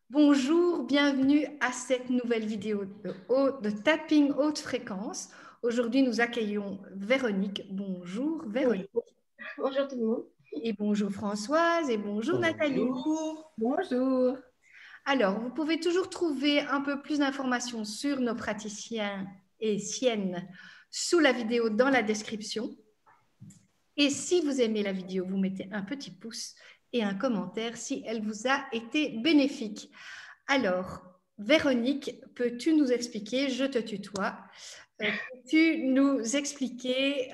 Bonjour, bienvenue à cette nouvelle vidéo de tapping haute fréquence. Aujourd'hui, nous accueillons Véronique. Bonjour Véronique. Bonjour. Bonjour tout le monde. Et bonjour Françoise et bonjour Nathalie. Bonjour. Bonjour. Alors, vous pouvez toujours trouver un peu plus d'informations sur nos praticiens et siennes sous la vidéo dans la description. Et si vous aimez la vidéo, vous mettez un petit pouce et un commentaire si elle vous a été bénéfique. Alors, Véronique, peux-tu nous expliquer, je te tutoie, peux-tu nous expliquer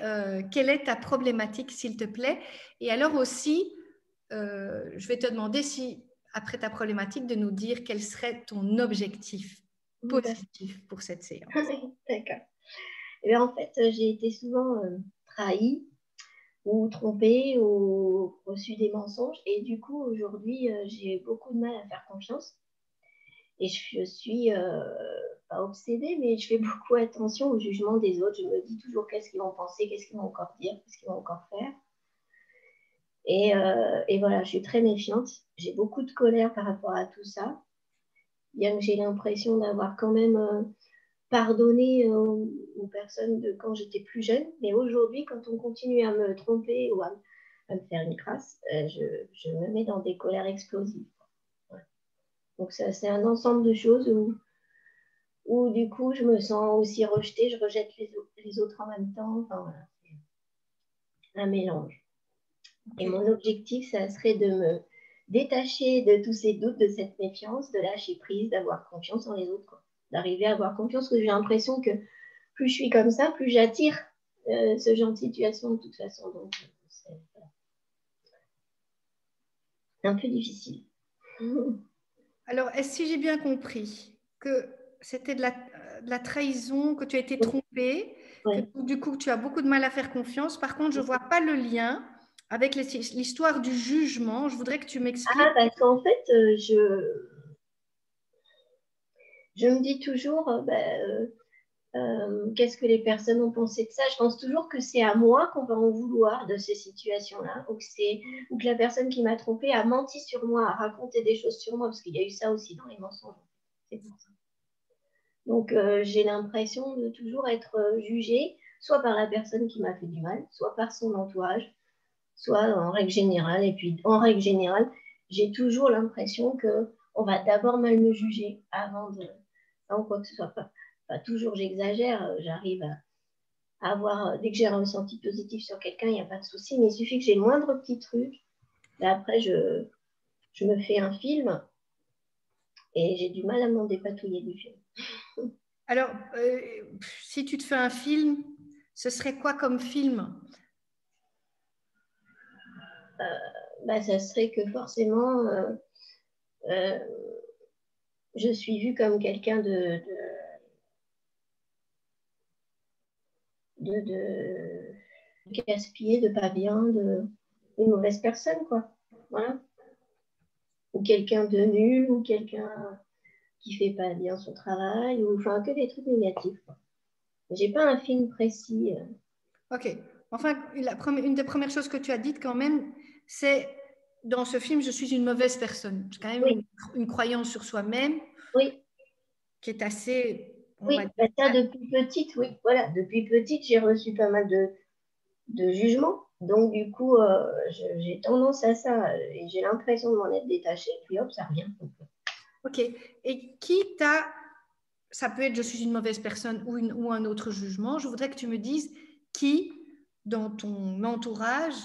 quelle est ta problématique, s'il te plaît? Et alors aussi, je vais te demander si, après ta problématique, de nous dire quel serait ton objectif positif pour cette séance. D'accord. Et bien, en fait, j'ai été souvent trahie ou trompée ou reçu des mensonges. Et du coup, aujourd'hui, j'ai beaucoup de mal à faire confiance. Et je suis pas obsédée, mais je fais beaucoup attention au jugement des autres. Je me dis toujours qu'est-ce qu'ils vont penser, qu'est-ce qu'ils vont encore dire, qu'est-ce qu'ils vont encore faire. Et voilà, je suis très méfiante. J'ai beaucoup de colère par rapport à tout ça. Bien que j'ai l'impression d'avoir quand même pardonné aux personnes de quand j'étais plus jeune. Mais aujourd'hui, quand on continue à me tromper ou à me faire une crasse, je me mets dans des colères explosives. Ouais. Donc, ça, c'est un ensemble de choses où du coup, je me sens aussi rejetée, je rejette les autres en même temps. Enfin, voilà, c'est un mélange. Okay. Et mon objectif, ça serait de me détacher de tous ces doutes, de cette méfiance, de lâcher prise, d'avoir confiance en les autres, quoi. D'arriver à avoir confiance, parce que j'ai l'impression que plus je suis comme ça, plus j'attire ce genre de situation de toute façon. Donc, c'est un peu difficile. Alors, est-ce que j'ai bien compris que c'était de la trahison, que tu as été trompée, ouais. que du coup, tu as beaucoup de mal à faire confiance. Par contre, je ne vois pas le lien avec l'histoire du jugement. Je voudrais que tu m'expliques. Ah, parce qu'en fait, je me dis toujours, qu'est-ce que les personnes ont pensé de ça? Je pense toujours que c'est à moi qu'on va en vouloir de ces situations-là, ou que la personne qui m'a trompée a menti sur moi, a raconté des choses sur moi, parce qu'il y a eu ça aussi dans les mensonges. C'est pour ça. Donc, j'ai l'impression de toujours être jugée, soit par la personne qui m'a fait du mal, soit par son entourage, soit en règle générale. Et puis, en règle générale, j'ai toujours l'impression qu'on va d'abord mal me juger avant de... Enfin, quoi que ce soit. Pas toujours, j'exagère. J'arrive à avoir... Dès que j'ai un ressenti positif sur quelqu'un, il n'y a pas de souci. Mais il suffit que j'ai le moindre petit truc. Et après, je me fais un film et j'ai du mal à m'en dépatouiller du film. Alors, si tu te fais un film, ce serait quoi comme film? Ça serait que forcément, je suis vue comme quelqu'un de casse-pied, de pas bien, une mauvaise personne, quoi. Voilà. Ou quelqu'un de nul, ou quelqu'un qui fait pas bien son travail, ou enfin que des trucs négatifs, quoi. J'ai pas un film précis. Ok. Enfin, une des premières choses que tu as dites quand même, c'est dans ce film, je suis une mauvaise personne. C'est quand même Oui. une croyance sur soi-même, Oui. Qui est assez... Oui, ça depuis petite, oui. Voilà, depuis petite, j'ai reçu pas mal de jugements. Donc, du coup, j'ai tendance à ça et j'ai l'impression de m'en être détachée. Puis hop, ça revient. Ok. Et qui t'a... Ça peut être je suis une mauvaise personne ou un autre jugement. Je voudrais que tu me dises qui, dans ton entourage,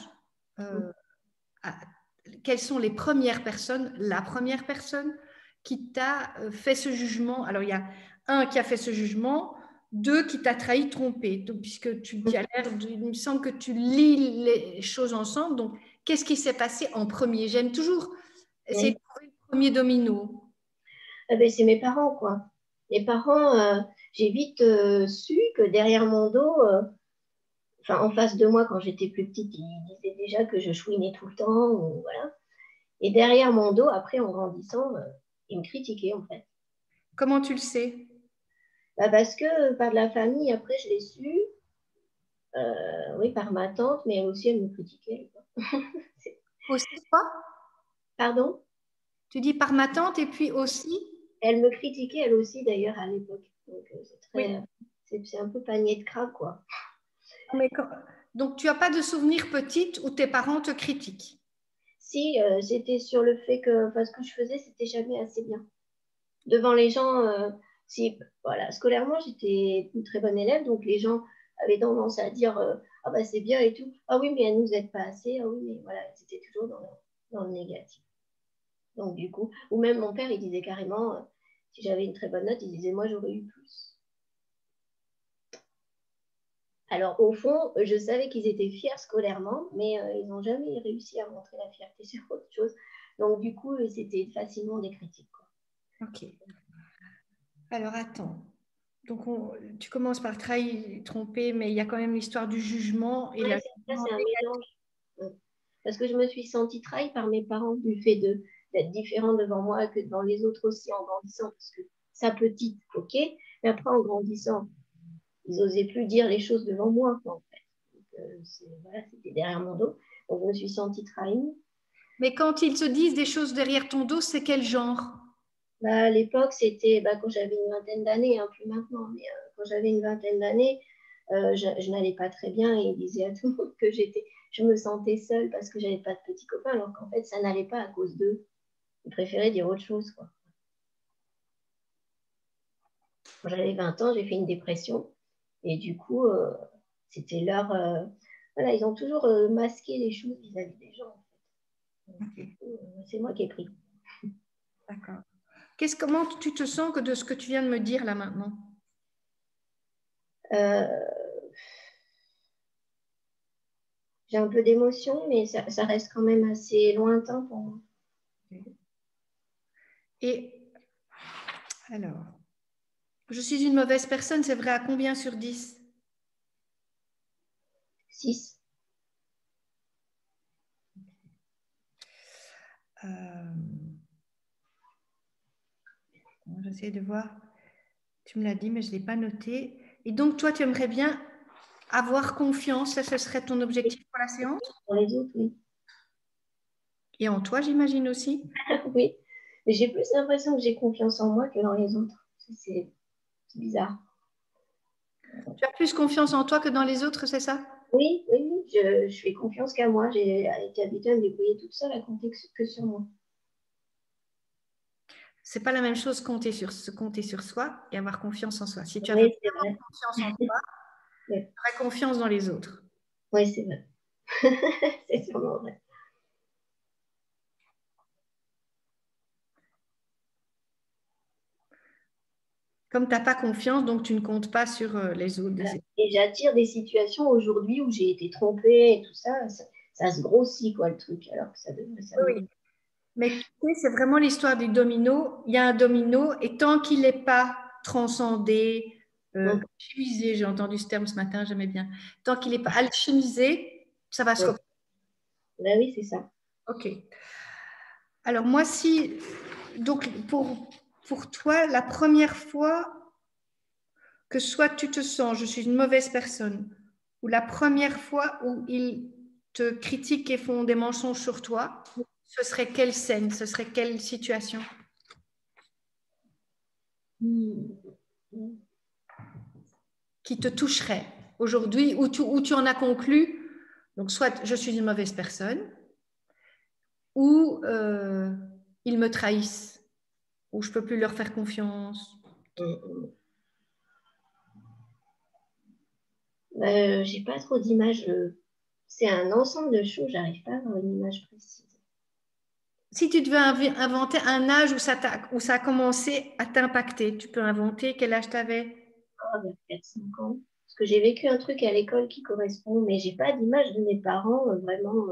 quelles sont les premières personnes, la première personne qui t'a fait ce jugement. Alors, il y a un qui a fait ce jugement, deux qui t'a trahi, trompé. Donc, puisque tu as l'air, il me semble que tu lis les choses ensemble. Donc, qu'est-ce qui s'est passé en premier? J'aime toujours essayer de trouver le premier domino. C'est mes parents, quoi. Les parents, j'ai vite su que derrière mon dos, en face de moi, quand j'étais plus petite, ils disaient déjà que je chouinais tout le temps. Voilà. Et derrière mon dos, après, en grandissant, ils me critiquaient, en fait. Comment tu le sais? Parce que par de la famille, après, je l'ai su. Oui, par ma tante, mais aussi elle me critiquait. Aussi quoi? Pardon? Tu dis par ma tante et puis aussi? Elle me critiquait, elle aussi, d'ailleurs, à l'époque. Donc, Oui. c'est un peu panier de crabe, quoi. Mais donc, tu n'as pas de souvenir petite où tes parents te critiquent? Si, c'était sur le fait que ce que je faisais, c'était jamais assez bien. Devant les gens, si, voilà, scolairement, j'étais une très bonne élève, donc les gens avaient tendance à dire ah bah c'est bien et tout. Ah oui, mais elle nous aide pas assez. Ah oui, mais voilà, c'était toujours dans le négatif. Donc du coup, ou même mon père, il disait carrément, si j'avais une très bonne note, il disait moi j'aurais eu plus. Alors au fond, je savais qu'ils étaient fiers scolairement, mais ils n'ont jamais réussi à montrer la fierté sur autre chose. Donc du coup, c'était facilement des critiques, quoi. Ok. Alors attends. Donc tu commences par trahir, tromper, mais il y a quand même l'histoire du jugement et Ouais, la. ça, c'est un mélange. Parce que je me suis sentie trahie par mes parents du fait d'être différent devant moi que devant les autres aussi en grandissant. Parce que ça petite, ok, mais après en grandissant, ils n'osaient plus dire les choses devant moi, en fait. Voilà, c'était derrière mon dos. Donc je me suis sentie trahie. Mais quand ils te disent des choses derrière ton dos, c'est quel genre? Bah, à l'époque, c'était quand j'avais une vingtaine d'années, hein, plus maintenant, mais quand j'avais une vingtaine d'années, je n'allais pas très bien et ils disaient à tout le monde que je me sentais seule parce que j'avais pas de petits copains, alors qu'en fait, ça n'allait pas à cause d'eux. Ils préféraient dire autre chose, quoi. Quand j'avais 20 ans, j'ai fait une dépression et du coup, c'était leur... voilà, ils ont toujours masqué les choses vis-à-vis des gens, en fait. Okay. C'est moi qui ai pris. D'accord. Comment tu te sens de ce que tu viens de me dire là maintenant? J'ai un peu d'émotion, mais ça reste quand même assez lointain pour moi. Et alors, je suis une mauvaise personne, c'est vrai à combien sur 10? 6. J'essaie de voir. Tu me l'as dit, mais je ne l'ai pas noté. Et donc, toi, tu aimerais bien avoir confiance, ça, ce serait ton objectif pour la séance? Pour les autres, oui. Et en toi, j'imagine aussi? Oui, mais j'ai plus l'impression que j'ai confiance en moi que dans les autres. C'est bizarre. Tu as plus confiance en toi que dans les autres, c'est ça? Oui, oui, oui, je fais confiance qu'à moi. J'ai été habituée à me débrouiller toute seule, à compter que sur moi. C'est pas la même chose compter sur soi et avoir confiance en soi. Si tu avais Oui, c'est vraiment vrai. confiance en toi, Oui, tu aurais confiance dans les autres. oui, c'est vrai. C'est sûrement vrai. Comme tu n'as pas confiance, donc tu ne comptes pas sur les autres. Voilà. Et j'attire des situations aujourd'hui où j'ai été trompée et tout ça, ça se grossit, quoi, le truc, alors que ça devrait Oui. Mais tu sais, c'est vraiment l'histoire du domino. Il y a un domino et tant qu'il n'est pas transcendé, alchimisé, j'ai entendu ce terme ce matin, j'aimais bien. Tant qu'il n'est pas alchimisé, ça va se reprendre. Ben oui, c'est ça. Ok. Alors moi, donc pour toi, la première fois que soit tu te sens, je suis une mauvaise personne, ou la première fois où ils te critiquent et font des mensonges sur toi, ce serait quelle scène, ce serait quelle situation qui te toucherait aujourd'hui, où tu en as conclu, donc soit je suis une mauvaise personne, ou ils me trahissent, ou je ne peux plus leur faire confiance. J'ai pas trop d'images. C'est un ensemble de choses, j'arrive pas à avoir une image précise. Si tu devais inventer un âge où ça a commencé à t'impacter, tu peux inventer quel âge tu avais? Vers 4-5 ans. Parce que j'ai vécu un truc à l'école qui correspond, mais j'ai pas d'image de mes parents vraiment.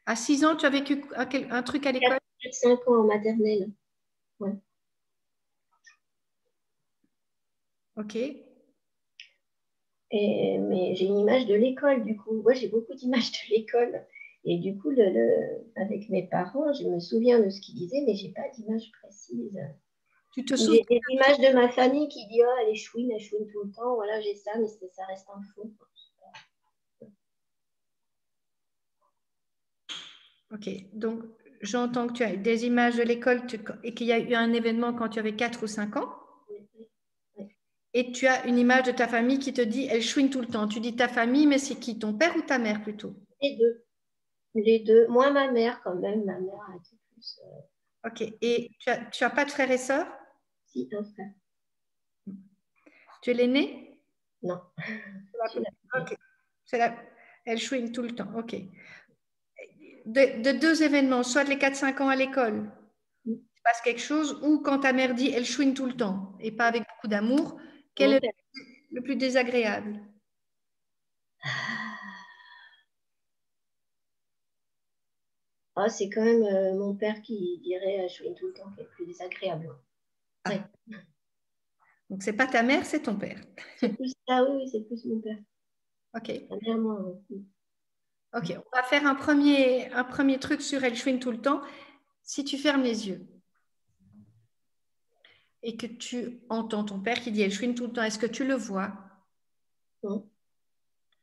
À 6 ans, tu as vécu un truc à l'école? 4-5 ans en maternelle. Ouais. Ok. Mais j'ai une image de l'école, du coup. Moi, j'ai beaucoup d'images de l'école. Et du coup, avec mes parents, je me souviens de ce qu'ils disaient, mais j'ai pas d'image précise. Tu te souviens? J'ai des images de ma famille qui dit oh, elle chouine tout le temps. Voilà, j'ai ça, mais ça reste un faux. Ok. Donc, j'entends que tu as des images de l'école et qu'il y a eu un événement quand tu avais 4 ou 5 ans. Et tu as une image de ta famille qui te dit, elle chouine tout le temps. Tu dis ta famille, mais c'est qui? Ton père ou ta mère plutôt? Les deux. Les deux. Moi, ma mère, quand même. Ma mère a été plus. Ok. Et tu as pas de frères et sœurs? Si, un frère. Tu es l'aîné? Non. Ok. Elle chouine tout le temps. Ok. De deux événements, soit les 4-5 ans à l'école, il se passe quelque chose, ou quand ta mère dit elle chouine tout le temps et pas avec beaucoup d'amour, quel est le plus désagréable? Ah, c'est quand même mon père qui dirait chouine tout le temps, qui est le plus désagréable. Ouais. Donc, c'est pas ta mère, c'est ton père. C'est plus ça, oui, c'est plus mon père. Ok. Ma mère, moi. Oui. Ok, on va faire un premier truc sur elle chouine tout le temps. Si tu fermes les yeux et que tu entends ton père qui dit elle chouine tout le temps, est-ce que tu le vois? Non.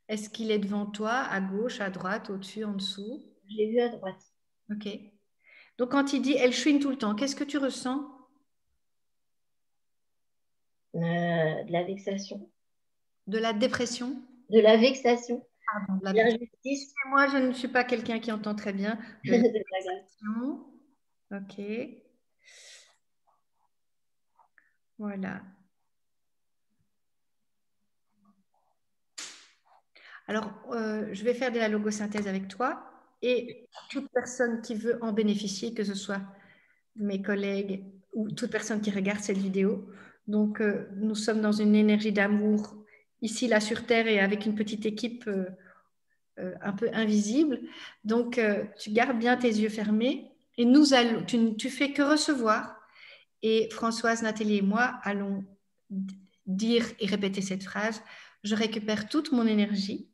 Est-ce qu'il est devant toi, à gauche, à droite, au-dessus, en dessous? Je l'ai vu à droite. Ok. Donc, quand il dit elle chouine tout le temps, qu'est-ce que tu ressens? De la vexation. De la dépression? De la vexation. Pardon, de de l'injustice. Moi, je ne suis pas quelqu'un qui entend très bien. De la dépression. Ok. Voilà. Alors, je vais faire de la logosynthèse avec toi et toute personne qui veut en bénéficier, que ce soit mes collègues ou toute personne qui regarde cette vidéo. Donc, nous sommes dans une énergie d'amour ici, là, sur Terre et avec une petite équipe un peu invisible. Donc, tu gardes bien tes yeux fermés et tu fais que recevoir. Et Françoise, Nathalie et moi allons dire et répéter cette phrase. Je récupère toute mon énergie.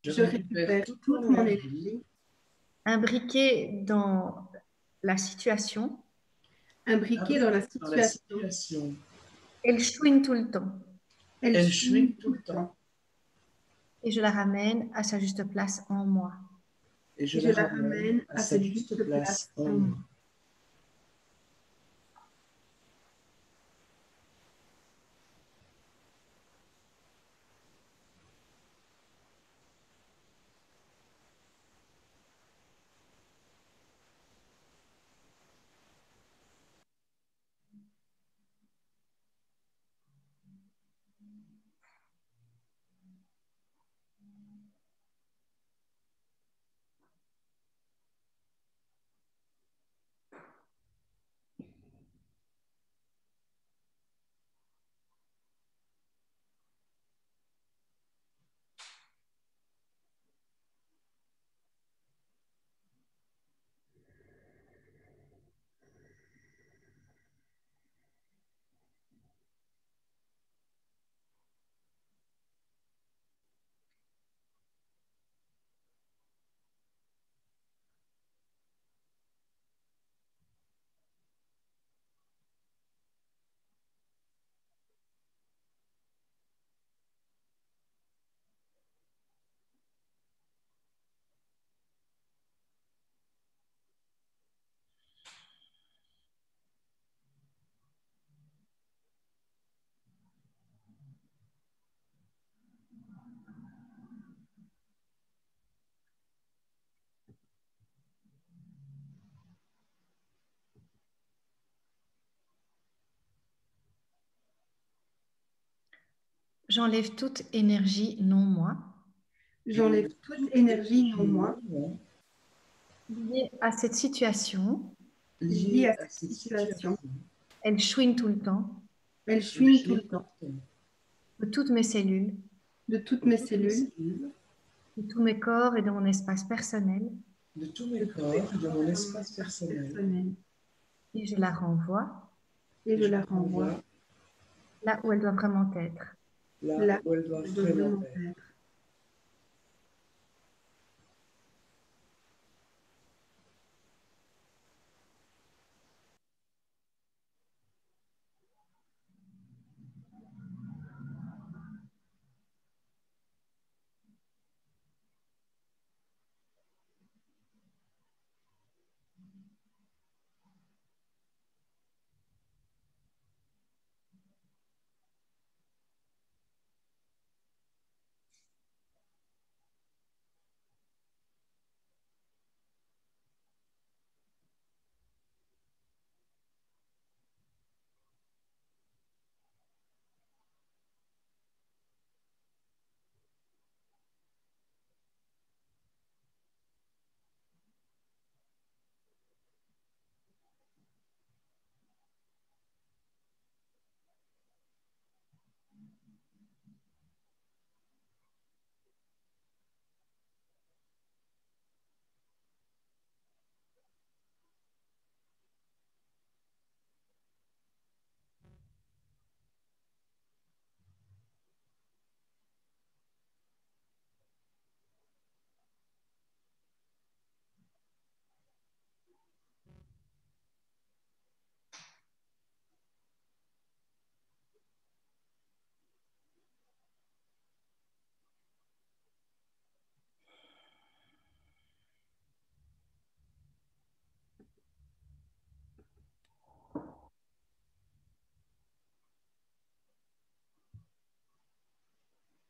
Je récupère toute mon énergie. Imbriquée dans la situation. Imbriquée dans la situation. Elle chouine tout le temps. Elle chouine tout le temps. Et je la ramène à sa juste place en moi. Et je la ramène à sa juste place en moi. J'enlève toute énergie non-moi. J'enlève toute énergie non moi. Liée à cette situation. Liée à cette situation. Elle chouine tout le temps. Elle chouine tout le temps. De toutes mes cellules. De toutes mes cellules. De tous mes corps et de mon espace personnel. De tous mes corps et de mon espace personnel. Et je la renvoie. Et je la renvoie. Là où elle doit vraiment être. Là où elle doit vraiment être.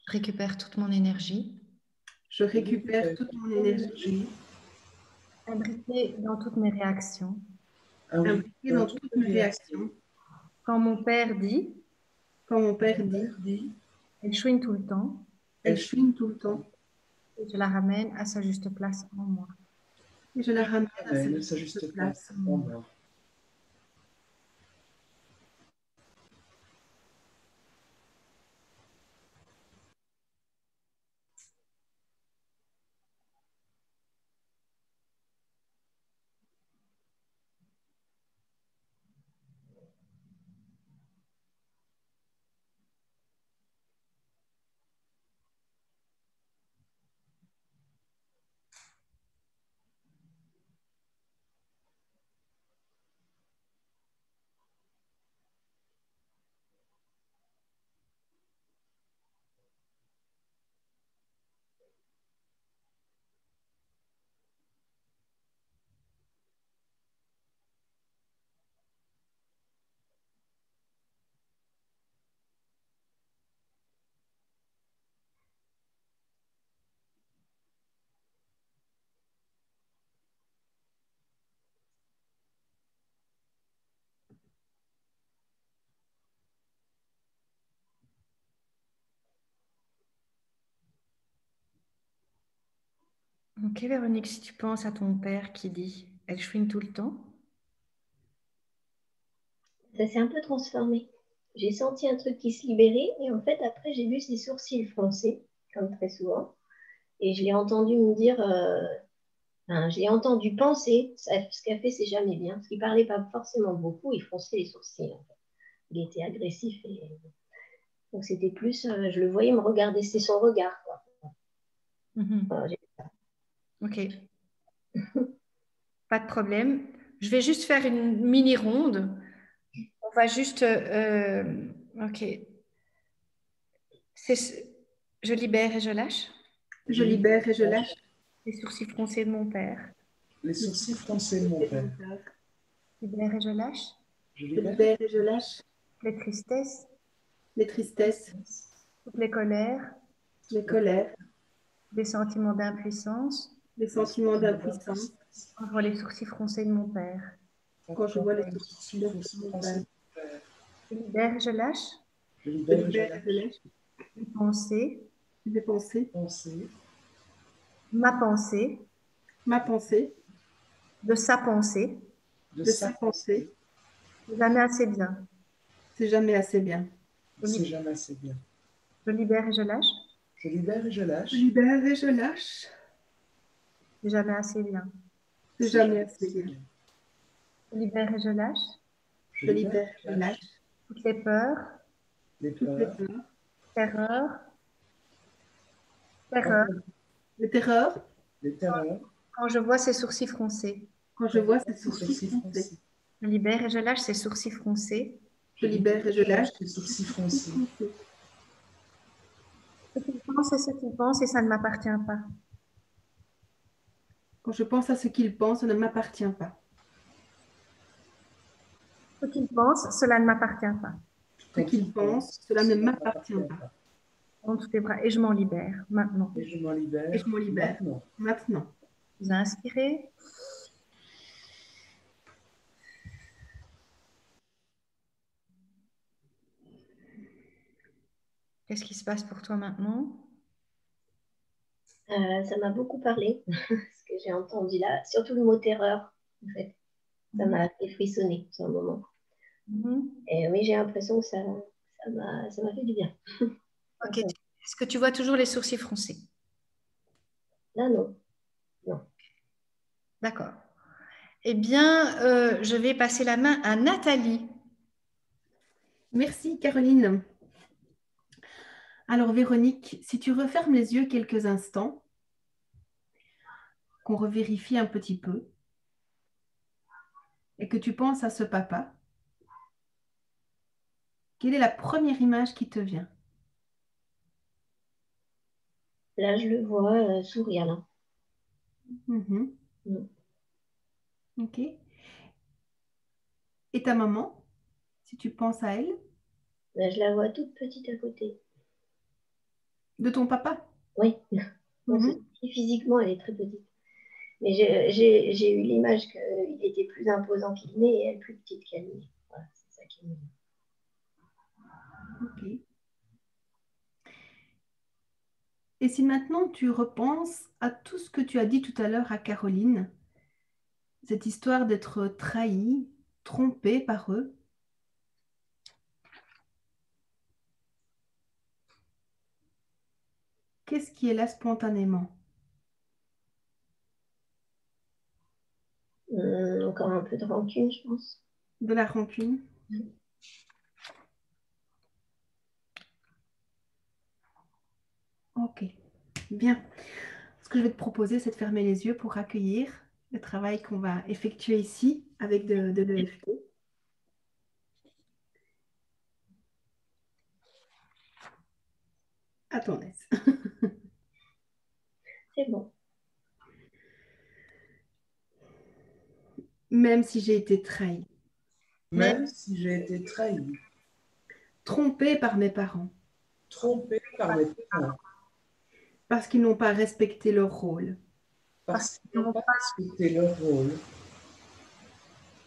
Je récupère toute mon énergie. Je récupère toute mon énergie. Imbriquée dans toutes mes réactions. Imbriquée dans toutes mes réactions. Quand mon père dit, quand mon père dit, elle chouine tout le temps. Elle chouine tout le temps. Et je la ramène à sa juste place en moi. Et je la ramène à sa juste place en moi. Ok, Véronique, si tu penses à ton père qui dit « elle chouine tout le temps », Ça s'est un peu transformé. J'ai senti un truc qui se libérait et en fait, après, j'ai vu ses sourcils froncer, comme très souvent. Et je l'ai entendu me dire, je l'ai entendu penser, ce qu'a fait, c'est jamais bien. Parce qu'il parlait pas forcément beaucoup, il fronçait les sourcils. En fait. Il était agressif. Donc, c'était plus, je le voyais me regarder, c'est son regard. Quoi. Voilà, ok. Pas de problème. Je vais juste faire une mini ronde. On va juste... ok. Je libère et je lâche. Je libère et je lâche. Les sourcils froncés de mon père. Les sourcils froncés de mon père. Je libère et je lâche. Je Je libère et je lâche. Les tristesses. Les tristesses. Toutes les colères. Les colères. Les sentiments d'impuissance. Les sentiments d'impuissance. Quand je vois les sourcils froncés de mon père. Quand je vois les sourcils de mon père. Je libère et je lâche. Je libère et je lâche. Les pensées. Les pensées. Ma pensée. Ma pensée. De sa pensée. De sa pensée. C'est jamais assez bien. C'est jamais assez bien. C'est jamais assez bien. Je libère et je lâche. Je libère et je lâche. Je libère et je lâche. C'est jamais assez bien. C'est jamais assez bien. Je libère et je lâche. Je libère et je lâche. Toutes les peurs. Toutes les peurs. Terreur. Terreur. Les terreurs. Les terreurs. Quand je vois ses sourcils froncés. Quand je vois ses sourcils froncés. Je libère et je lâche ses sourcils froncés. Je libère et je lâche ses sourcils froncés. Ce qu'il pense et ce qu'il pense et ça ne m'appartient pas. Quand je pense à ce qu'il pense, ça ne m'appartient pas. Ce qu'il pense, cela ne m'appartient pas. Ce qu'il pense, cela ne m'appartient pas. On tous les bras et je m'en libère maintenant. Et je m'en libère. Et je m'en libère maintenant. Vous inspirez. Qu'est-ce qui se passe pour toi maintenant? Ça m'a beaucoup parlé, ce que j'ai entendu là, surtout le mot terreur, en fait. Ça m'a fait frissonner sur un moment. Et oui, j'ai l'impression que ça m'a fait du bien. Ok. Est-ce que tu vois toujours les sourcils froncés? Là, non. Non. D'accord. Eh bien, je vais passer la main à Nathalie. Merci, Caroline. Alors, Véronique, si tu refermes les yeux quelques instants, qu'on revérifie un petit peu, et que tu penses à ce papa, quelle est la première image qui te vient? Là, je le vois sourire, là. Ok. Et ta maman, si tu penses à elle? Là, je la vois toute petite à côté. De ton papa? Oui. Physiquement, elle est très petite. Mais j'ai eu l'image qu'il était plus imposant qu'il n'est et elle plus petite qu'elle n'est. Voilà, c'est ça qui me... Ok. Et si maintenant tu repenses à tout ce que tu as dit tout à l'heure à Caroline, cette histoire d'être trahi, trompé par eux, qu'est-ce qui est là spontanément? Encore un peu de rancune, je pense. De la rancune? Ok, bien. Ce que je vais te proposer, c'est de fermer les yeux pour accueillir le travail qu'on va effectuer ici avec de l'EFT. À ton aise. C'est bon. Même si j'ai été trahi, Même si j'ai été trahi, trompé par mes parents, trompé par mes parents, parce qu'ils n'ont pas respecté leur rôle, parce qu'ils n'ont pas respecté leur rôle,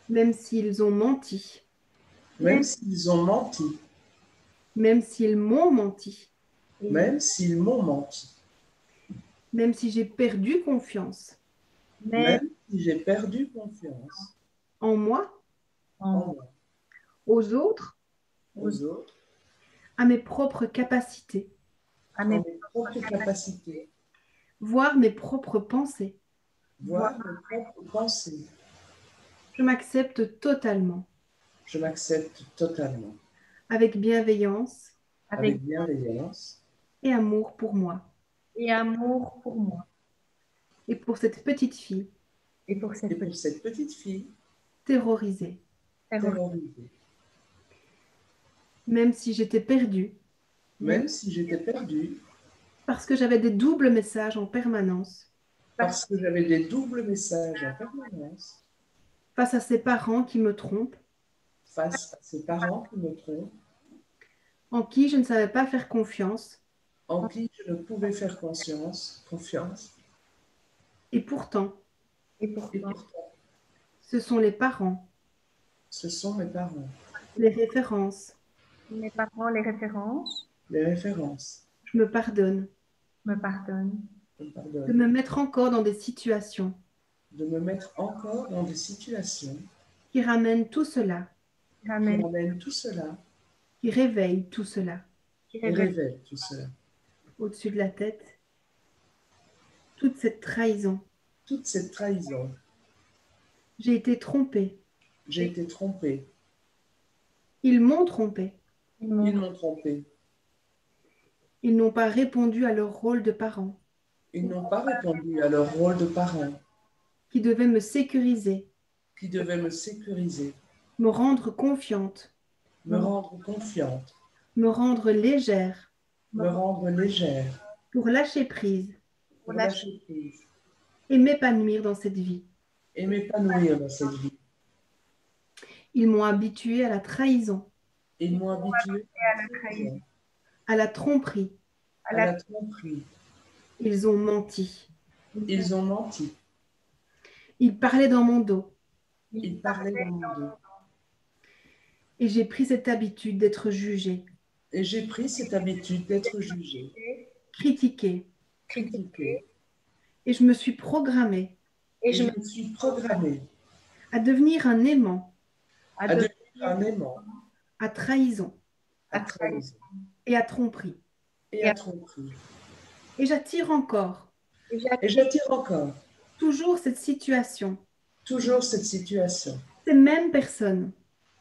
même s'ils ont menti, même s'ils ont menti, même s'ils m'ont menti, même s'ils m'ont menti, même si j'ai perdu confiance même si j'ai perdu confiance en moi, en moi, aux autres, aux autres, à mes propres capacités, en mes propres capacités, voire mes propres pensées. voire mes propres pensées. Je m'accepte totalement, Je m'accepte totalement, avec bienveillance avec bienveillance et amour pour moi Et amour pour moi. et pour cette petite fille Et pour et pour cette petite fille terrorisée. terrorisée. Même si j'étais perdue, Même si j'étais perdue, parce que j'avais des doubles messages en permanence parce que j'avais des doubles messages en permanence, face à ces parents qui me trompent, face à ces parents qui me trompent, en qui je ne savais pas faire confiance, en qui je ne pouvais faire confiance, et pourtant, et pourtant, ce sont les parents, ce sont mes parents, les références. mes parents, les références, les références. Je me pardonne me pardonnent. Je me de pardonne me mettre encore dans des situations de me mettre encore dans des situations qui ramènent tout cela, qui Amen. ramènent tout cela qui réveillent tout cela Qui et révèle révèlent tout cela. au-dessus de la tête, toute cette trahison. Toute cette trahison, J'ai été trompée, j'ai été trompée, ils m'ont trompée, ils ils m'ont m'ont trompée, ils n'ont pas répondu à leur rôle de parent, ils n'ont pas répondu à leur rôle de parent qui devait me sécuriser, qui devait me sécuriser, me rendre confiante, me rendre confiante, me rendre légère, me rendre légère, pour lâcher prise pour lâcher prise et m'épanouir dans cette vie. et m'épanouir dans cette vie. Ils m'ont habituée à la trahison, Ils m'ont habitué à la trahison, à la tromperie. à la tromperie. Ils ont menti. Ils ont menti. Ils parlaient dans mon dos Ils parlaient dans mon dos. et j'ai pris cette habitude d'être jugée, Et j'ai pris cette habitude d'être jugée, critiquée critiquée. et je me suis programmée Et je me suis programmée à devenir un aimant à devenir un aimant, à trahison à trahison et à tromperie. et à tromperie. Et j'attire encore Et j'attire encore toujours cette situation, toujours cette situation, ces mêmes personnes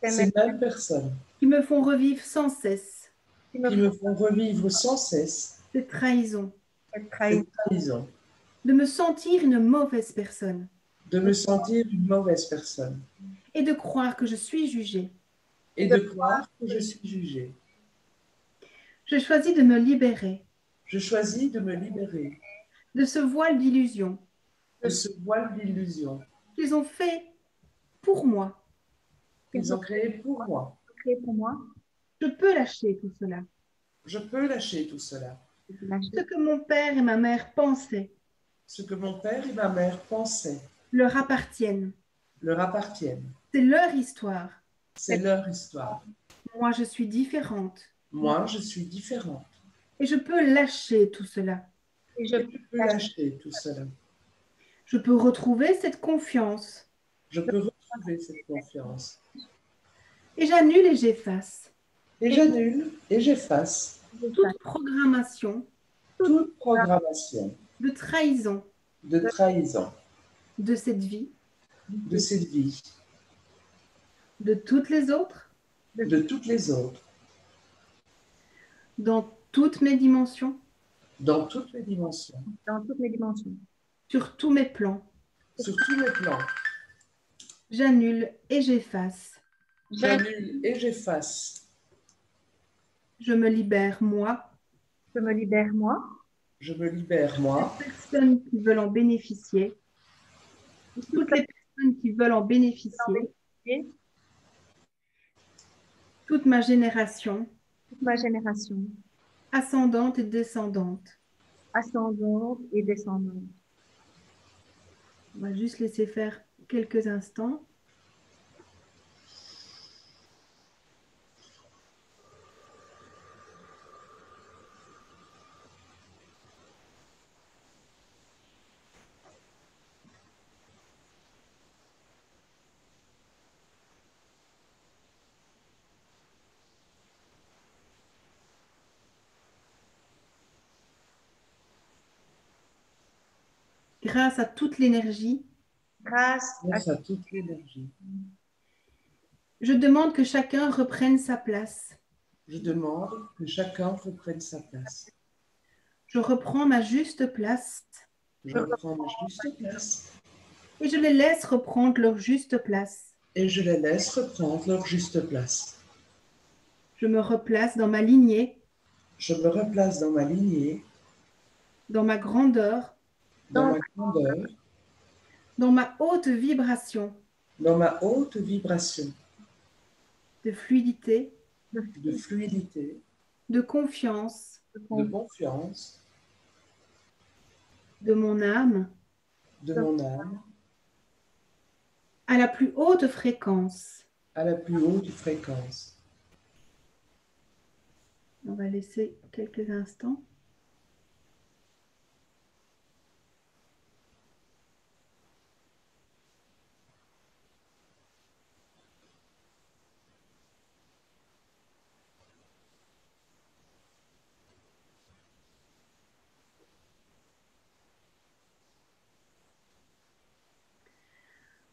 ces mêmes personnes qui me font revivre sans cesse qui me font revivre sans cesse cette trahison, cette trahison. cette trahison, de me sentir une mauvaise personne de me sentir une mauvaise personne et de croire que je suis jugée. et de croire que je suis jugée. Je choisis de me libérer Je choisis de me libérer de ce voile d'illusion de ce voile d'illusion qu'ils ont fait pour moi. qu'ils ont créé pour moi. Créé pour moi. Je peux lâcher tout cela. Je peux lâcher tout cela. Ce que mon père et ma mère pensaient Ce que mon père et ma mère pensaient leur appartiennent. leur appartiennent. C'est leur histoire. C'est leur histoire. Moi, je suis différente. Moi, je suis différente. Et je peux lâcher tout cela. Et je Je peux lâcher tout cela. Je peux retrouver cette confiance. Je peux retrouver cette confiance. Et j'annule et j'efface Et j'annule et j'efface toute programmation toute programmation de trahison de trahison de cette vie, de cette vie, de toutes les autres, de toutes les autres, dans toutes mes dimensions, dans toutes les dimensions, dans toutes mes dimensions. sur tous mes plans. sur tous les plans. J'annule et j'efface. J'annule et j'efface. Je me libère, moi, Je me libère, moi, Je me libère, moi, les personnes qui veulent en bénéficier, toutes les personnes qui veulent en bénéficier, et toute ma génération, toute ma génération, ascendante et descendante. ascendante et descendante. On va juste laisser faire quelques instants. Grâce à toute l'énergie, Grâce à grâce à toute l'énergie. je demande que chacun reprenne sa place. Je demande que chacun reprenne sa place. Je reprends ma juste place Je reprends ma juste place et je les laisse reprendre leur juste place. et je les laisse reprendre leur juste place. Je me replace dans ma lignée, Je me replace dans ma lignée, dans ma grandeur, dans ma grandeur, dans ma haute vibration dans ma haute vibration de fluidité, de fluidité, de confiance, de confiance, de mon âme de mon âme, à la plus haute fréquence. à la plus haute fréquence. On va laisser quelques instants.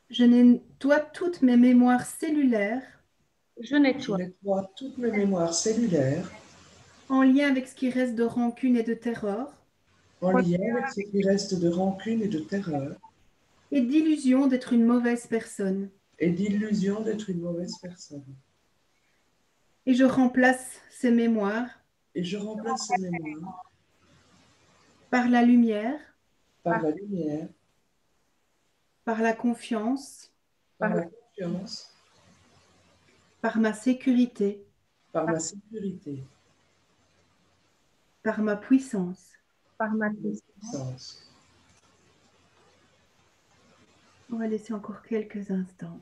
Je nettoie toutes mes mémoires cellulaires je Je nettoie nettoie toutes mes mémoires cellulaires en lien avec ce qui reste de rancune et de terreur en lien avec ce qui reste de rancune et de terreur et d'illusion d'être une mauvaise personne. et d'illusion d'être une mauvaise personne. Et je remplace ces mémoires Et je remplace ces mémoires par la lumière, par la lumière, par la confiance, par la confiance, par ma sécurité, par ma sécurité, par ma puissance. par ma ma puissance. puissance. On va laisser encore quelques instants.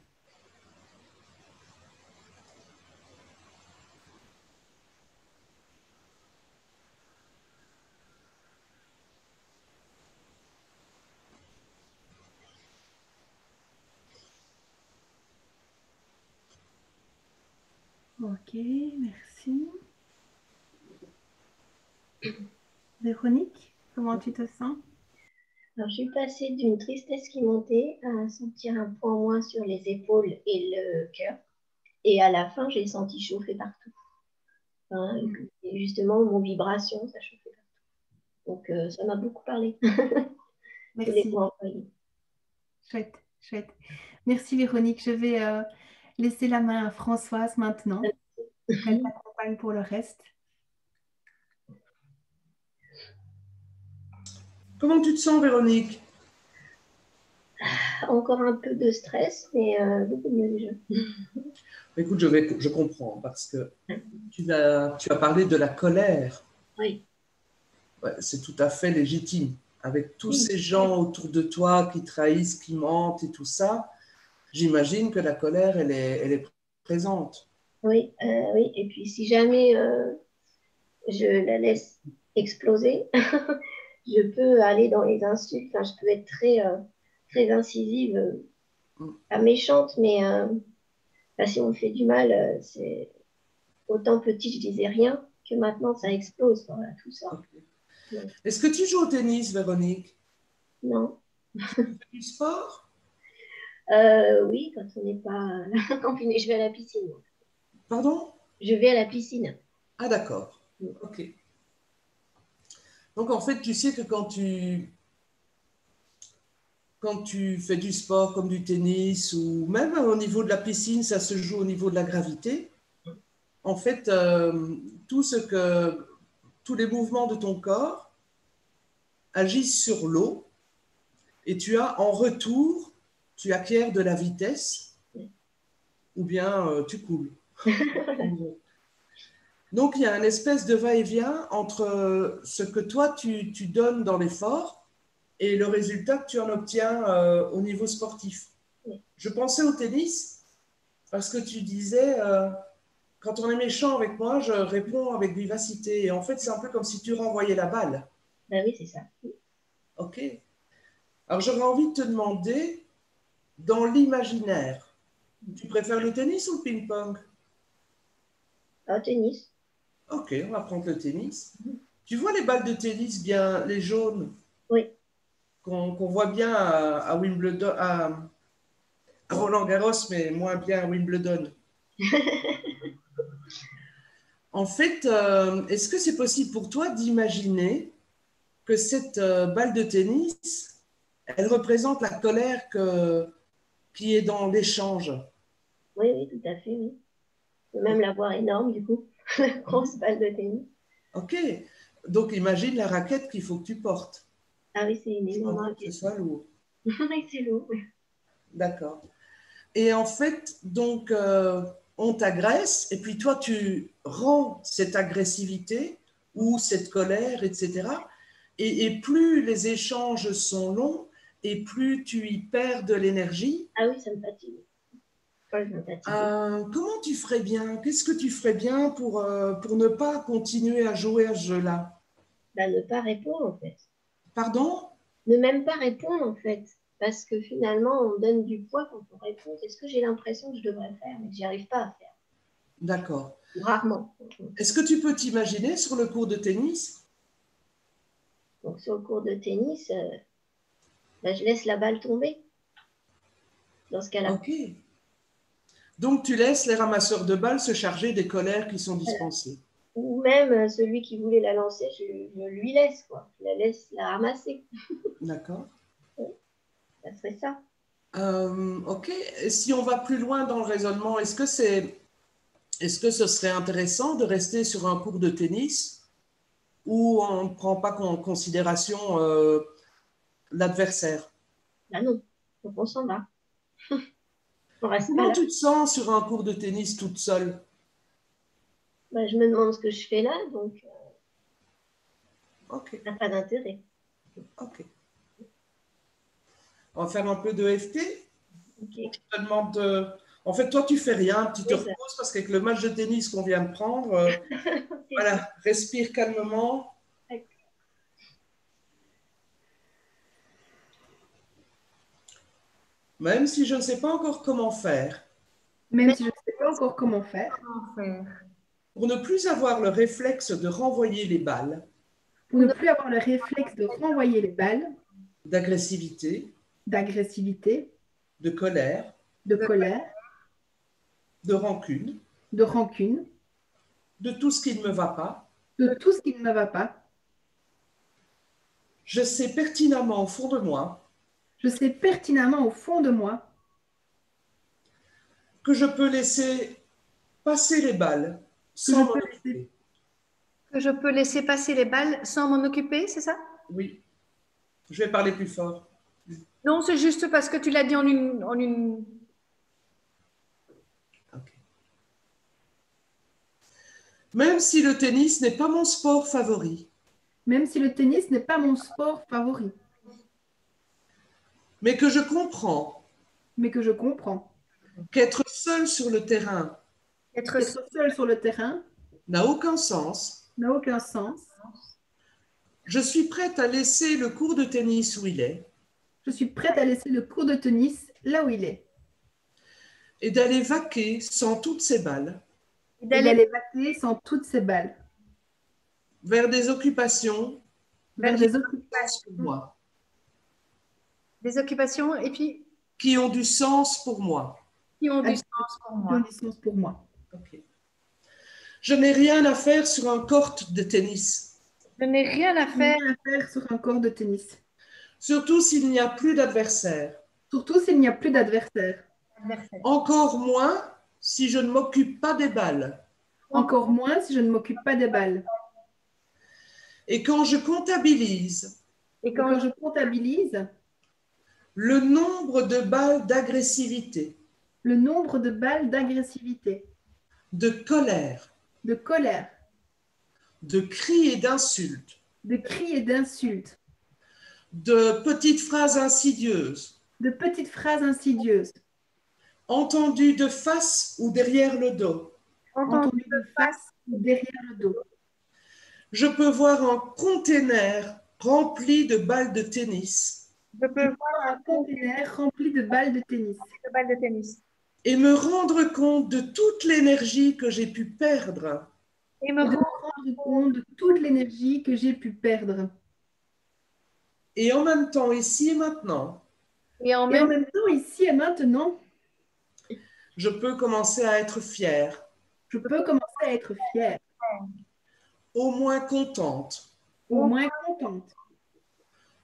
Ok, merci. Véronique, comment tu te sens? Alors, je suis passée d'une tristesse qui montait à sentir un poids en moins sur les épaules et le cœur. Et à la fin, j'ai senti chauffer partout. Enfin, et justement, mon vibration, ça chauffait partout. Donc, ça m'a beaucoup parlé. Tous les Merci. points employés. Chouette, chouette. Merci Véronique. Je vais laisser la main à Françoise maintenant. Elle t'accompagne pour le reste. Comment tu te sens, Véronique? Encore un peu de stress, mais beaucoup mieux déjà. Écoute, je comprends parce que tu as parlé de la colère. Oui. Ouais, c'est tout à fait légitime. Avec tous ces gens autour de toi qui trahissent, qui mentent et tout ça, j'imagine que la colère, elle est présente. Oui, oui. Et puis si jamais je la laisse exploser, je peux aller dans les insultes. Enfin, je peux être très incisive, pas méchante, mais bah, si on me fait du mal, c'est autant petit, je disais rien, que maintenant ça explose. Voilà, tout ça. Ok. Donc, Est-ce que tu joues au tennis, Véronique? non. Du sport? Oui, quand on n'est pas confiné, je vais à la piscine. Pardon? Je vais à la piscine. Ah, d'accord. Ok. Donc, en fait, tu sais que quand tu fais du sport comme du tennis ou même au niveau de la piscine, ça se joue au niveau de la gravité. En fait, tous les mouvements de ton corps agissent sur l'eau et tu as en retour, tu acquiers de la vitesse ou bien tu coules. En gros. Donc, il y a une espèce de va-et-vient entre ce que toi, tu donnes dans l'effort et le résultat que tu en obtiens au niveau sportif. Je pensais au tennis parce que tu disais, quand on est méchant avec moi, je réponds avec vivacité. Et en fait, c'est un peu comme si tu renvoyais la balle. Ben oui, c'est ça. OK. Alors, j'aurais envie de te demander, dans l'imaginaire, tu préfères le tennis ou le ping-pong? Au tennis. OK, on va prendre le tennis. Tu vois les balles de tennis bien, les jaunes Oui. qu'on voit bien à Wimbledon, à Roland-Garros, mais moins bien à Wimbledon. En fait, est-ce que c'est possible pour toi d'imaginer que cette balle de tennis, elle représente la colère qui est dans l'échange? Oui, oui, tout à fait, oui. Je peux même la voir énorme, du coup. La grosse balle de tennis. OK. Donc, imagine la raquette qu'il faut que tu portes. Ah oui, c'est une Je énorme comprends que ce raquette. soit lourd. Oui, c'est lourd. D'accord. Et en fait, donc, on t'agresse, et puis toi, tu rends cette agressivité ou cette colère, etc. Et plus les échanges sont longs, et plus tu y perds de l'énergie. Ah oui, ça me fatigue. Ouais, je me fatigue. Comment tu ferais bien? Qu'est-ce que tu ferais bien pour ne pas continuer à jouer à ce jeu-là? Bah, ne pas répondre, en fait. Pardon? Ne même pas répondre, en fait. Parce que finalement, on donne du poids quand on répond. C'est ce que j'ai l'impression que je devrais faire, mais que j'y arrive pas à faire. D'accord. Rarement. Est-ce que tu peux t'imaginer sur le cours de tennis? Donc, sur le cours de tennis, bah, je laisse la balle tomber dans ce cas-là. Ok. Donc, tu laisses les ramasseurs de balles se charger des colères qui sont Voilà. dispensées. Ou même celui qui voulait la lancer, je lui laisse, quoi. Je la laisse la ramasser. D'accord. Oui, ça serait ça. Ok. Et si on va plus loin dans le raisonnement, est-ce que ce serait intéressant de rester sur un cours de tennis où on ne prend pas en considération l'adversaire? Là, non. Donc, on s'en va. On reste pas Comment là. tu te sens sur un cours de tennis toute seule? Bah, je me demande ce que je fais là, donc Ok, ça n'a pas d'intérêt. ok. On va faire un peu de FT. Ok. Je te demande En fait, toi, tu fais rien, tu te Oui, ça. reposes parce qu'avec le match de tennis qu'on vient de prendre, C'est ça. voilà, respire calmement. Même si je ne sais pas encore comment faire, Même Mais si je ne sais pas encore comment faire, Comment faire? pour ne plus avoir le réflexe de renvoyer les balles, pour ne plus avoir le réflexe de renvoyer les balles, d'agressivité, d'agressivité, de colère, de colère, de rancune, de rancune, de tout ce qui ne me va pas, de tout ce qui ne me va pas, je sais pertinemment au fond de moi je sais pertinemment au fond de moi que je peux laisser passer les balles que je sans m'en peux laisser, occuper. Que je peux laisser passer les balles sans m'en occuper, c'est ça? Oui, je vais parler plus fort. Non, c'est juste parce que tu l'as dit en une... Ok. Même si le tennis n'est pas mon sport favori, Même si le tennis n'est pas mon sport favori, mais que je comprends mais que je comprends qu'être seul sur le terrain Être qu'être seul sur le terrain n'a aucun sens, n'a aucun sens. je suis prête à laisser le cours de tennis où il est Je suis prête à laisser le cours de tennis là où il est et d'aller vaquer sans toutes ces balles et d'aller d'aller vaquer sans toutes ces balles vers des occupations vers des occupations pour moi, des occupations et puis qui ont du sens pour moi. qui ont du sens pour qui ont moi. du sens pour moi. Ok. Je n'ai rien à faire sur un court de tennis, Je n'ai rien à Je n'ai faire, rien à faire sur un court de tennis, surtout s'il n'y a plus d'adversaire. surtout s'il n'y a plus d'adversaire. Encore moins si je ne m'occupe pas des balles. Encore moins si je ne m'occupe pas des balles. Et quand je comptabilise et Et quand quand je comptabilise le nombre de balles d'agressivité, le nombre de balles d'agressivité, de colère, de colère, de cris et d'insultes, de cris et d'insultes, de petites phrases insidieuses, de petites phrases insidieuses, entendues de face ou derrière le dos, entendu entendues de face ou derrière le dos, je peux voir un container rempli de balles de tennis je peux voir un conteneur rempli de balles de tennis de balles de tennis et me rendre compte de toute l'énergie que j'ai pu perdre et me et de me rendre rendre compte de toute l'énergie que j'ai pu perdre. et en même temps, ici et maintenant, et en Et en même même temps, ici et maintenant, je peux commencer à être fière, je peux commencer à être fière, au moins contente au moins contente,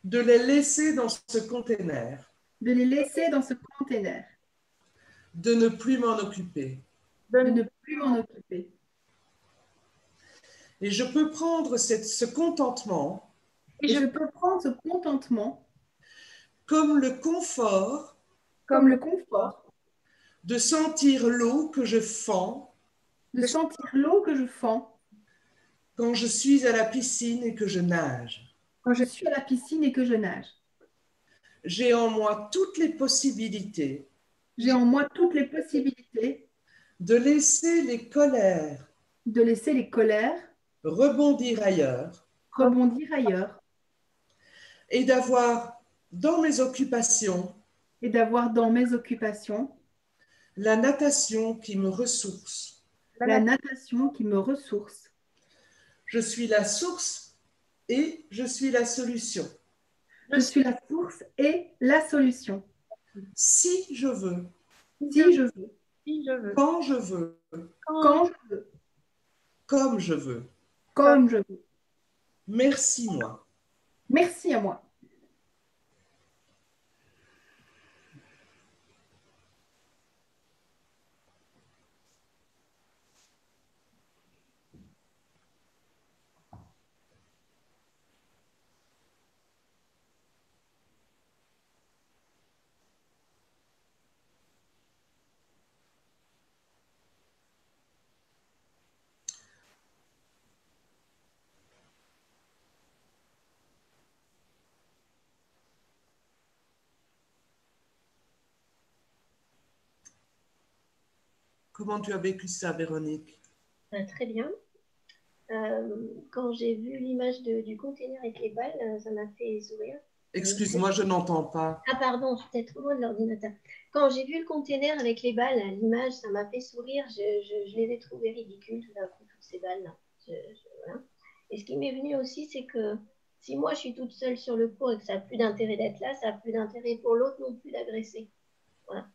de les laisser dans ce container, de les laisser dans ce conteneur, de ne plus m'en occuper. de ne plus m'en occuper. Et je peux prendre ce contentement Et je peux prendre ce contentement comme le confort comme le confort de sentir l'eau que je fends de sentir l'eau que je fends quand je suis à la piscine et que je nage. quand je suis à la piscine et que je nage. J'ai en moi toutes les possibilités J'ai en moi toutes les possibilités de laisser les colères de laisser les colères rebondir ailleurs rebondir ailleurs et d'avoir dans mes occupations et d'avoir dans mes occupations la natation qui me ressource. la natation qui me ressource. Je suis la source et je suis la solution. Je suis la source et la solution. Si je veux, Si je veux, si je veux, quand je veux, quand je veux, comme je veux. comme je veux. Merci moi. Merci à moi. Comment tu as vécu ça, Véronique? Très bien. Quand j'ai vu l'image du container avec les balles, ça m'a fait sourire. Excuse-moi, je n'entends pas. Ah pardon, je suis peut-être trop loin de l'ordinateur. Quand j'ai vu le container avec les balles, l'image, ça m'a fait sourire. Je les ai trouvées ridicules tout d'un coup, toutes ces balles-là. Voilà. Et ce qui m'est venu aussi, c'est que si moi je suis toute seule sur le cours et que ça n'a plus d'intérêt d'être là, ça n'a plus d'intérêt pour l'autre non plus d'agresser. Voilà.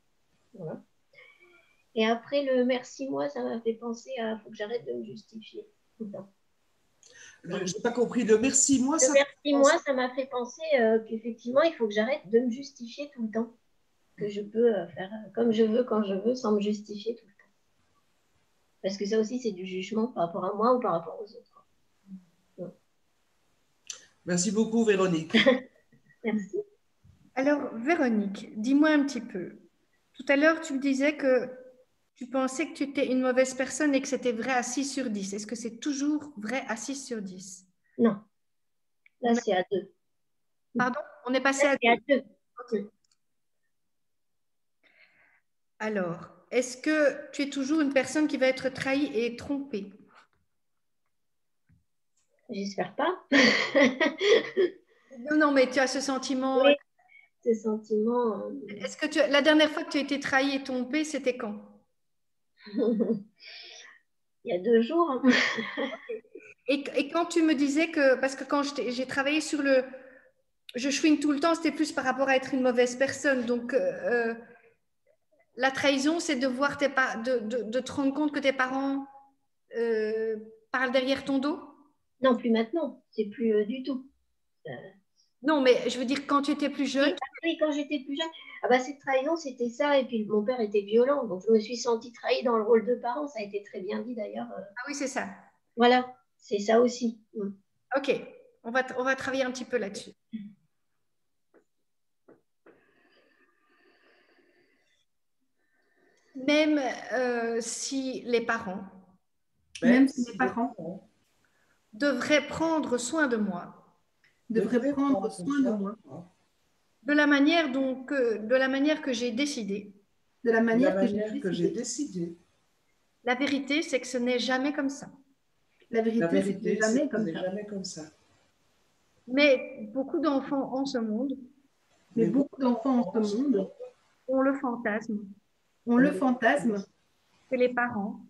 Voilà. Et après le merci moi, ça m'a fait penser à faut que j'arrête de me justifier tout le temps. Je n'ai pas compris le merci moi. Le merci moi, ça m'a fait penser qu'effectivement, il faut que j'arrête de me justifier tout le temps. Que je peux faire comme je veux, quand je veux, sans me justifier tout le temps. Parce que ça aussi, c'est du jugement par rapport à moi ou par rapport aux autres. Donc. Merci beaucoup, Véronique. Merci. Alors, Véronique, dis-moi un petit peu. Tout à l'heure, tu me disais que tu pensais que tu étais une mauvaise personne et que c'était vrai à 6 sur 10. Est-ce que c'est toujours vrai à 6 sur 10? Non. Là, c'est à 2. Pardon? On est passé à C'est à 2. Ok. Alors, est-ce que tu es toujours une personne qui va être trahie et trompée? J'espère pas. Non, non, mais tu as ce sentiment. Oui, ce sentiment. Est-ce que la dernière fois que tu as été trahie et trompée, c'était quand? Il y a 2 jours. Hein. Et quand tu me disais que, parce que quand j'ai travaillé sur le, je chouine tout le temps, c'était plus par rapport à être une mauvaise personne. Donc, la trahison, c'est de voir de te rendre compte que tes parents euh, parlent derrière ton dos? Non, plus maintenant. C'est plus du tout. Non, mais je veux dire, quand tu étais plus jeune. Oui, quand j'étais plus jeune, ah bah, cette trahison, c'était ça. Et puis, mon père était violent. Donc, je me suis sentie trahie dans le rôle de parent. Ça a été très bien dit, d'ailleurs. Ah oui, c'est ça. Voilà, c'est ça aussi. Ok, on va travailler un petit peu là-dessus. Même si les parents Même si les parents devraient prendre soin de moi, devraient prendre soin de moi, de la manière que j'ai décidé. de la La manière manière que j'ai décidé. décidé. La vérité, c'est que ce n'est jamais comme ça. La La vérité, c'est vérité, jamais c'est que comme ce n'est ça. jamais comme ça. Mais beaucoup d'enfants en ce monde Mais beaucoup d'enfants en ce monde ont le fantasme ont le fantasme que les parents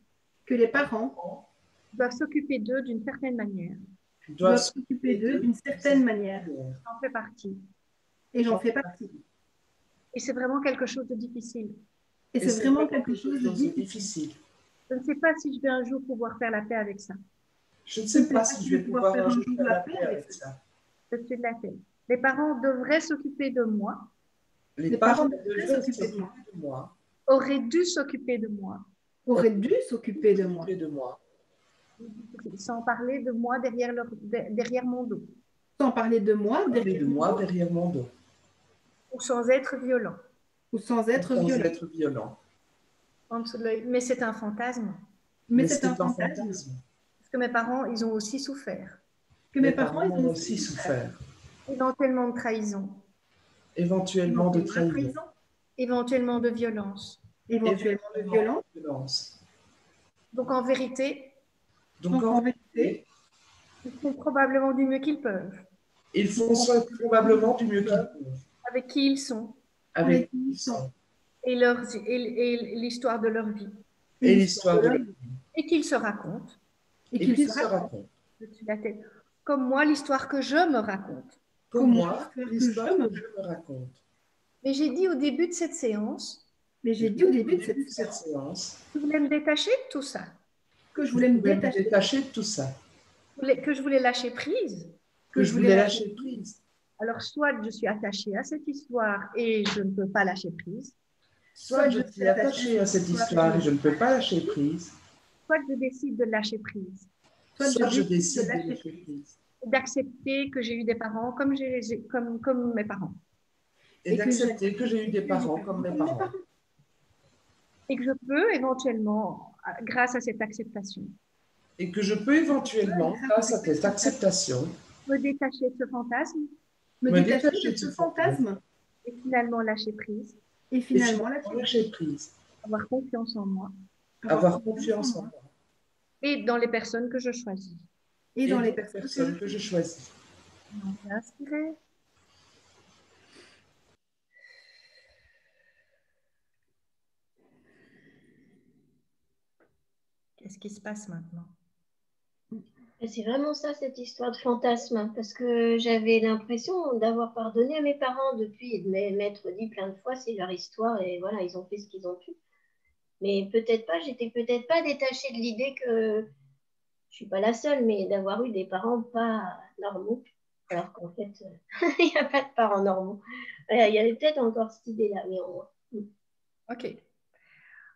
que les parents doivent s'occuper d'eux d'une certaine manière. doivent s'occuper d'eux d'une certaine manière. J'en fais partie. Et j'en fais partie. Et c'est vraiment quelque chose de difficile. Et c'est vraiment quelque chose de difficile. Je ne sais pas si je vais un jour pouvoir faire la paix avec ça. Je ne sais pas si je vais pouvoir un jour faire la paix avec ça. Je suis de la paix. Les parents devraient s'occuper de moi. Les parents devraient s'occuper de moi. Auraient dû s'occuper de moi. Auraient dû s'occuper de moi. Sans parler de moi derrière mon dos. Sans parler de moi derrière mon dos. Ou sans être violent. Ou sans être violent. En dessous de l'œil. Mais c'est un fantasme. Mais c'est un fantasme. Parce que mes parents, ils ont aussi souffert. Que mes parents, ils ont aussi souffert. Éventuellement de trahison. Éventuellement de trahison. Éventuellement de violence. Éventuellement de violence. Donc en vérité, ils font probablement du mieux qu'ils peuvent. Ils font probablement du mieux qu'ils peuvent. Avec qui ils sont. Avec qui ils sont. Et l'histoire de leur vie. Et l'histoire de leur vie. Et qu'ils se racontent. Et qu'ils se racontent. Comme moi, l'histoire que je me raconte. Comme moi, l'histoire que je me raconte. Mais j'ai dit au début de cette séance. Que je voulais me détacher de tout ça. Que je voulais me détacher de tout ça. Que je voulais lâcher prise. Que je voulais lâcher prise. Alors, soit je suis attachée à cette histoire et je ne peux pas lâcher prise. Soit je suis attachée à cette histoire et je ne peux pas lâcher prise. Soit je décide de lâcher prise. Soit je décide de lâcher prise. D'accepter que j'ai eu des parents comme mes parents. Et d'accepter que j'ai eu des parents comme mes parents. Et que je peux éventuellement, grâce à cette acceptation. Et que je peux éventuellement, grâce à cette acceptation, me détacher de ce fantasme. Me détacher de ce fantasme. Et finalement lâcher prise. Et finalement lâcher prise. Avoir confiance en moi. Avoir confiance en moi. Et dans les personnes que je choisis. Et dans les personnes que je choisis. On va inspirer. Qu'est-ce qui se passe maintenant? C'est vraiment ça, cette histoire de fantasme, parce que j'avais l'impression d'avoir pardonné à mes parents depuis, de m'être dit plein de fois, c'est leur histoire, et voilà, ils ont fait ce qu'ils ont pu. Mais peut-être pas, j'étais peut-être pas détachée de l'idée que je suis pas la seule, mais d'avoir eu des parents pas normaux, alors qu'en fait, il n'y a pas de parents normaux. Il y avait peut-être encore cette idée-là, mais en... Ok.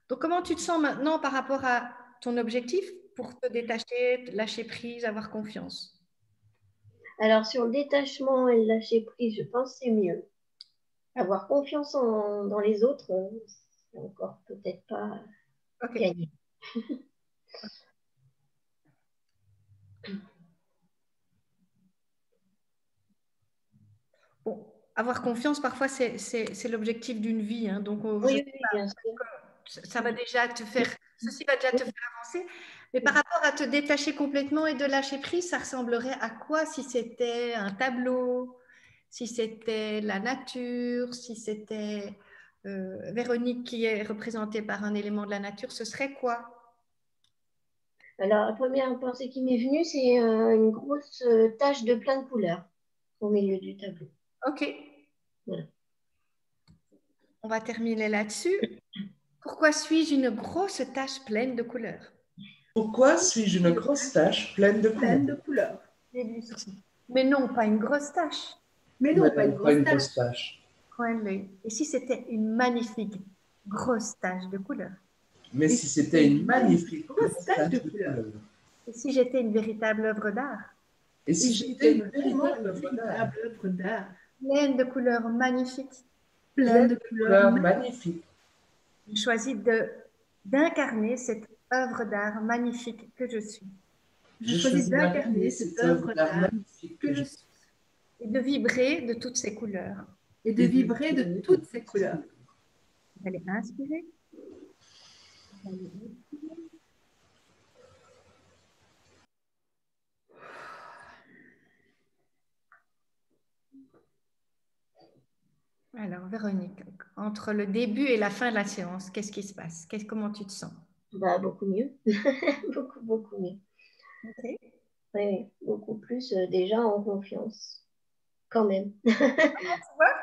Donc, comment tu te sens maintenant par rapport à ton objectif pour te détacher, lâcher prise, avoir confiance? Alors, sur le détachement et le lâcher prise, je pense que c'est mieux. Avoir confiance dans les autres, c'est encore peut-être pas gagné. avoir confiance, parfois, c'est l'objectif d'une vie. Hein. Donc, Oui, oui, bien sûr. ça va déjà te faire, ceci va déjà te faire avancer. Mais par rapport à te détacher complètement et de lâcher prise, ça ressemblerait à quoi si c'était un tableau, si c'était la nature, si c'était Véronique qui est représentée par un élément de la nature, ce serait quoi? Alors, la première pensée qui m'est venue, c'est une grosse tache de plein de couleurs au milieu du tableau. Ok. Voilà. On va terminer là-dessus. Pourquoi suis-je une grosse tache pleine de couleurs? Pourquoi suis-je une grosse tache pleine de Pleine de couleurs? couleurs. Mais non, pas une grosse tache. Mais non, pas une grosse tache. tache. Coin de l'œil. Et si c'était une magnifique grosse tache de couleur? Mais Et si c'était une magnifique grosse tache de couleur. Et si j'étais une véritable œuvre d'art? Et si j'étais une véritable œuvre véritable œuvre d'art. Pleine de couleurs magnifiques. Pleine de couleurs magnifiques. J'ai choisi d'incarner cette œuvre d'art magnifique que je suis. Je choisis d'incarner cette œuvre d'art magnifique que je suis. Et de vibrer de toutes ces couleurs. Et de vibrer de toutes ces couleurs. Vous allez inspirer. Vous allez expirer. Alors, Véronique, entre le début et la fin de la séance, qu'est-ce qui se passe? Comment tu te sens? Bah, beaucoup mieux. beaucoup mieux. Okay. Oui, beaucoup plus déjà en confiance. Quand même.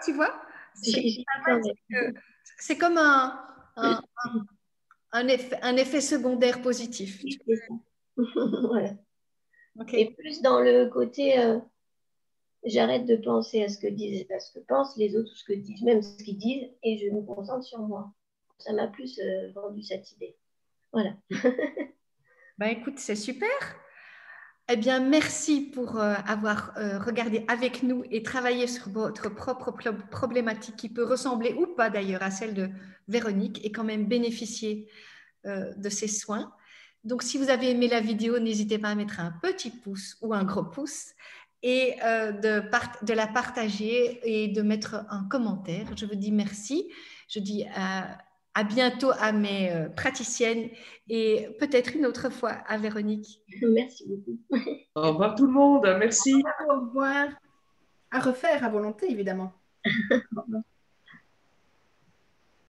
Tu vois c'est comme un effet secondaire positif. Voilà. Okay. Et plus dans le côté, j'arrête de penser à ce que pensent les autres, ce que disent, même ce qu'ils disent, et je me concentre sur moi. Ça m'a plus vendu cette idée. Voilà. Ben, écoute, c'est super. Eh bien, merci pour avoir regardé avec nous et travaillé sur votre propre problématique qui peut ressembler ou pas d'ailleurs à celle de Véronique et quand même bénéficier de ses soins. Donc, si vous avez aimé la vidéo, n'hésitez pas à mettre un petit pouce ou un gros pouce et de la partager et de mettre un commentaire. Je vous dis merci. Je dis à bientôt à mes praticiennes et peut-être une autre fois à Véronique. Merci beaucoup. Au revoir tout le monde, merci. Au revoir. À refaire à volonté, évidemment.